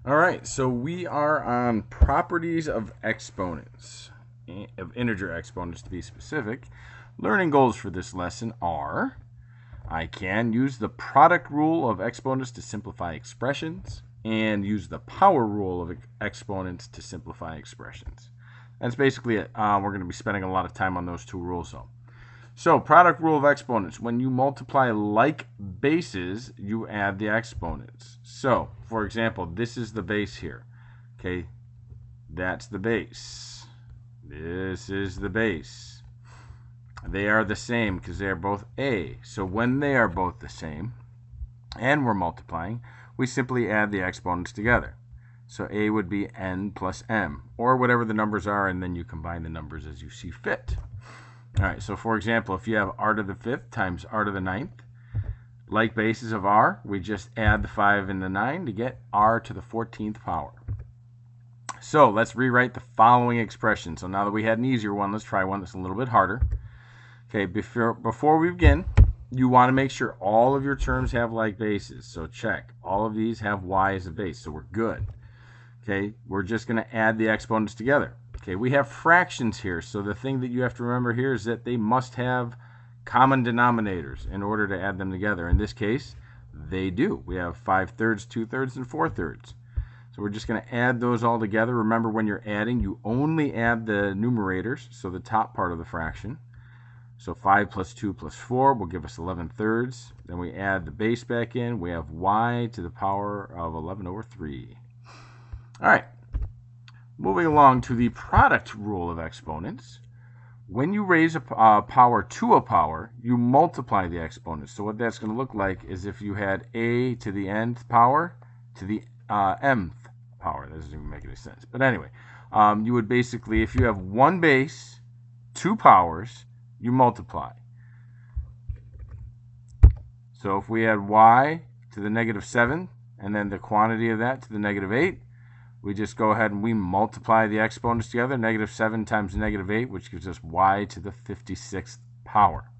All right, so we are on properties of exponents, of integer exponents to be specific. Learning goals for this lesson are: I can use the product rule of exponents to simplify expressions, and use the power rule of exponents to simplify expressions. That's basically it. We're going to be spending a lot of time on those two rules, though. So, product rule of exponents. When you multiply like bases, you add the exponents. So, for example, this is the base here. Okay, that's the base. This is the base. They are the same because they are both a. So when they are both the same and we're multiplying, we simply add the exponents together. So a would be n plus m, or whatever the numbers are, and then you combine the numbers as you see fit. All right, so for example, if you have r to the 5th times r to the 9th, like bases of r, we just add the 5 and the 9 to get r to the 14th power. So let's rewrite the following expression. So now that we had an easier one, let's try one that's a little bit harder. Okay, before we begin, you want to make sure all of your terms have like bases. So check. All of these have y as a base, so we're good. Okay, we're just going to add the exponents together. Okay, we have fractions here, so the thing that you have to remember here is that they must have common denominators in order to add them together. In this case, they do. We have 5/3, 2/3, and 4/3. So we're just going to add those all together. Remember, when you're adding, you only add the numerators, so the top part of the fraction. So 5 plus 2 plus 4 will give us 11/3. Then we add the base back in. We have y to the power of 11/3. All right. Moving along to the product rule of exponents. When you raise a power to a power, you multiply the exponents. So what that's going to look like is if you had a to the nth power to the mth power. That doesn't even make any sense. But anyway, you would basically, if you have one base, two powers, you multiply. So if we had y to the -7 and then the quantity of that to the -8, we just go ahead and we multiply the exponents together. -7 times -8, which gives us y to the 56th power.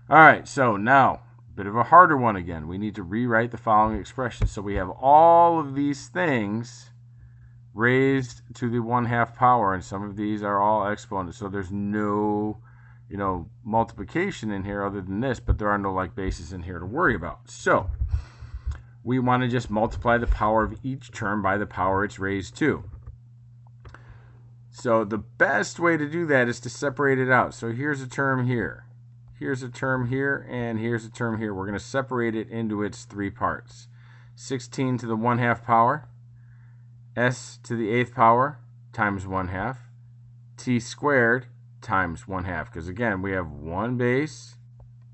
All right, so now, a bit of a harder one again. We need to rewrite the following expression. So we have all of these things raised to the 1/2 power, and some of these are all exponents. So there's no multiplication in here other than this, but there are no like bases in here to worry about. So we want to just multiply the power of each term by the power it's raised to. So the best way to do that is to separate it out. So here's a term here, here's a term here, and here's a term here. We're going to separate it into its three parts. 16 to the 1/2 power, s to the 8th power times 1/2, t squared times 1/2, because again, we have one base,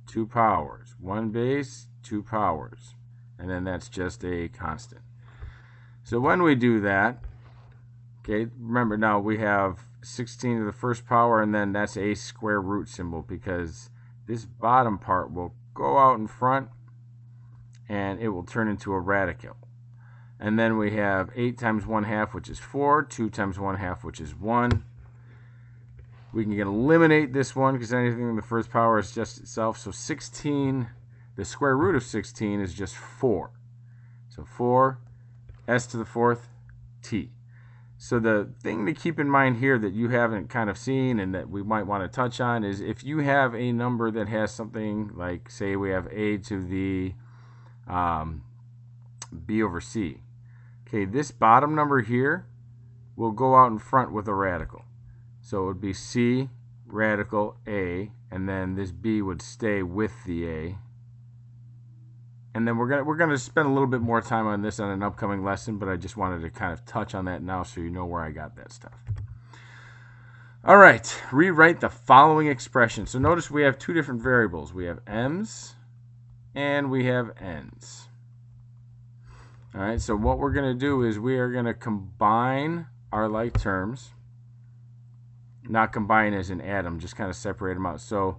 two powers, one base, two powers, and then that's just a constant. So when we do that, okay, remember now we have 16 to the 1st power, and then that's a square root symbol, because this bottom part will go out in front and it will turn into a radical. And then we have 8 times 1/2, which is 4, 2 times 1/2, which is 1. We can eliminate this one because anything in the 1st power is just itself. So 16, the square root of 16 is just 4. So 4, s to the 4th, t. So the thing to keep in mind here that you haven't kind of seen and that we might want to touch on is if you have a number that has something like, say we have a to the b over c. Okay, this bottom number here will go out in front with a radical. So it would be c radical a, and then this b would stay with the a. And then we're gonna spend a little bit more time on this on an upcoming lesson, but I just wanted to kind of touch on that now so you know where I got that stuff. All right, rewrite the following expression. So notice we have two different variables. We have m's and we have n's. All right, so what we're going to do is we are going to combine our like terms. Not combine as in add them, just kind of separate them out. So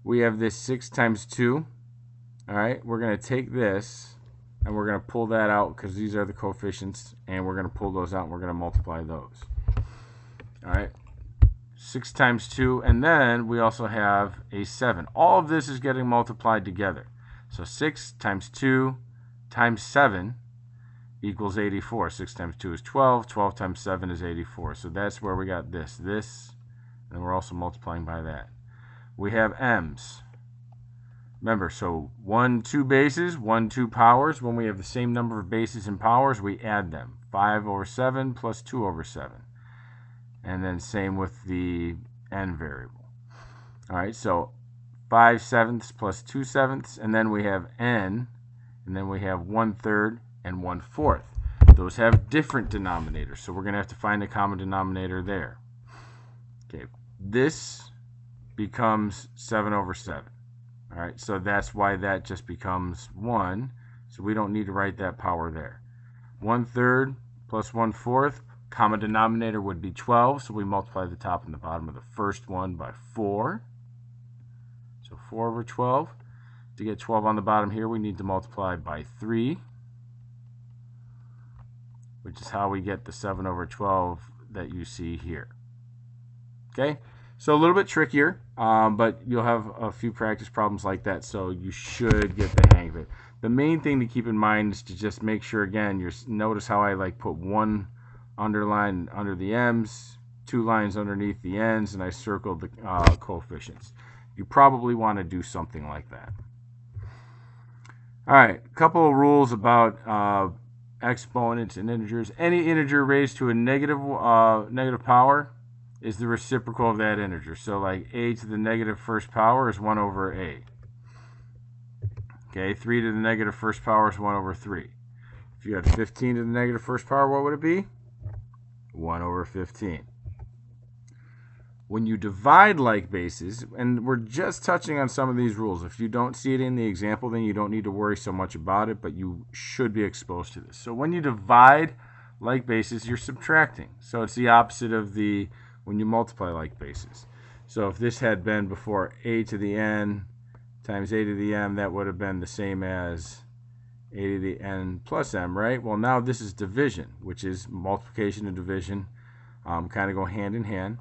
we have this 6 times 2. All right, we're going to take this and we're going to pull that out because these are the coefficients, and we're going to pull those out and we're going to multiply those. All right, 6 times 2, and then we also have a 7. All of this is getting multiplied together. So 6 times 2 times 7 equals 84. 6 times 2 is 12. 12 times 7 is 84. So that's where we got this, and we're also multiplying by that. We have m's. Remember, so 1, 2 bases, 1, 2 powers. When we have the same number of bases and powers, we add them. 5 over 7 plus 2 over 7. And then same with the n variable. All right, so 5 sevenths plus 2 sevenths, and then we have n, and then we have 1/3 and 1/4. Those have different denominators, so we're going to have to find a common denominator there. Okay, this becomes 7 over 7. All right, so that's why that just becomes 1. So we don't need to write that power there. 1/3 plus 1/4, common denominator would be 12. So we multiply the top and the bottom of the first one by 4. So 4 over 12. To get 12 on the bottom here, we need to multiply by 3, which is how we get the 7 over 12 that you see here. Okay? So a little bit trickier, but you'll have a few practice problems like that, so you should get the hang of it. The main thing to keep in mind is to just make sure, again, notice how I put one underline under the m's, 2 lines underneath the n's, and I circled the coefficients. You probably want to do something like that. All right, a couple of rules about exponents and integers. Any integer raised to a negative power is the reciprocal of that integer. So like a to the negative first power is 1 over a. Okay, 3 to the negative first power is 1 over 3. If you had 15 to the negative first power, what would it be? 1 over 15. When you divide like bases, and we're just touching on some of these rules. If you don't see it in the example, then you don't need to worry so much about it, but you should be exposed to this. So when you divide like bases, you're subtracting. So it's the opposite of when you multiply like bases. So if this had been before a to the n times a to the m, that would have been the same as a to the n plus m, right? Well, now this is division, which is multiplication and division kind of go hand in hand.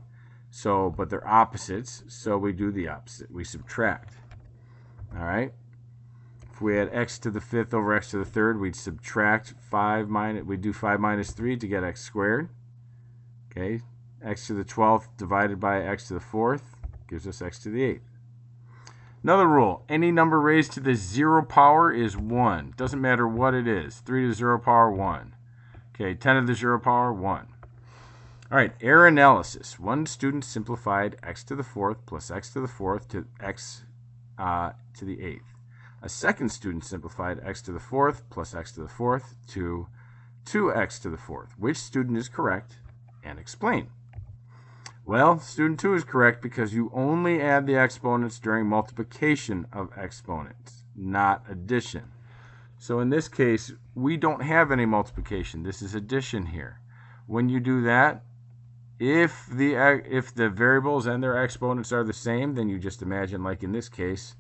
So, but they're opposites, so we do the opposite. We subtract. All right? If we had x to the 5th over x to the 3rd, we'd subtract 5 minus, we'd do 5 minus 3 to get x squared. Okay? X to the 12th divided by x to the 4th gives us x to the 8th. Another rule, any number raised to the 0 power is 1. Doesn't matter what it is. 3 to the 0 power, 1. Okay, 10 to the 0 power, 1. All right, error analysis. One student simplified x to the 4th plus x to the 4th to x to the 8th. A second student simplified x to the 4th plus x to the 4th to 2x to the 4th. Which student is correct? And explain. Well, student 2 is correct because you only add the exponents during multiplication of exponents, not addition. So in this case, we don't have any multiplication. This is addition here. When you do that, if the variables and their exponents are the same, then you just imagine, like in this case,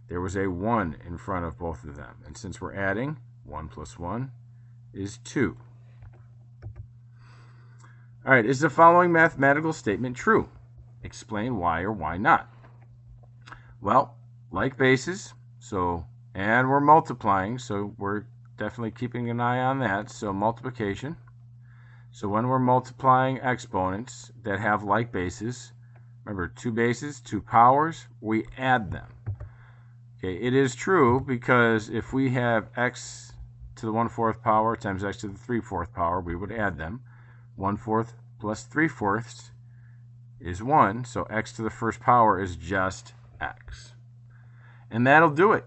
there was a 1 in front of both of them. And since we're adding, 1 plus 1 is 2. All right, is the following mathematical statement true? Explain why or why not. Well, like bases, and we're multiplying, so we're definitely keeping an eye on that. So multiplication. So when we're multiplying exponents that have like bases, remember 2 bases, 2 powers, we add them. Okay, it is true because if we have x to the 1/4 power times x to the 3/4 power, we would add them. 1/4 plus 3/4 is 1, so x to the first power is just x. And that'll do it.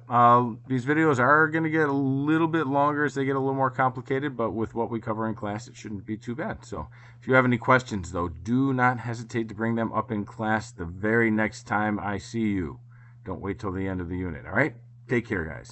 These videos are going to get a little bit longer as they get a little more complicated, but with what we cover in class, it shouldn't be too bad. So if you have any questions, though, do not hesitate to bring them up in class the very next time I see you. Don't wait till the end of the unit, all right? Take care, guys.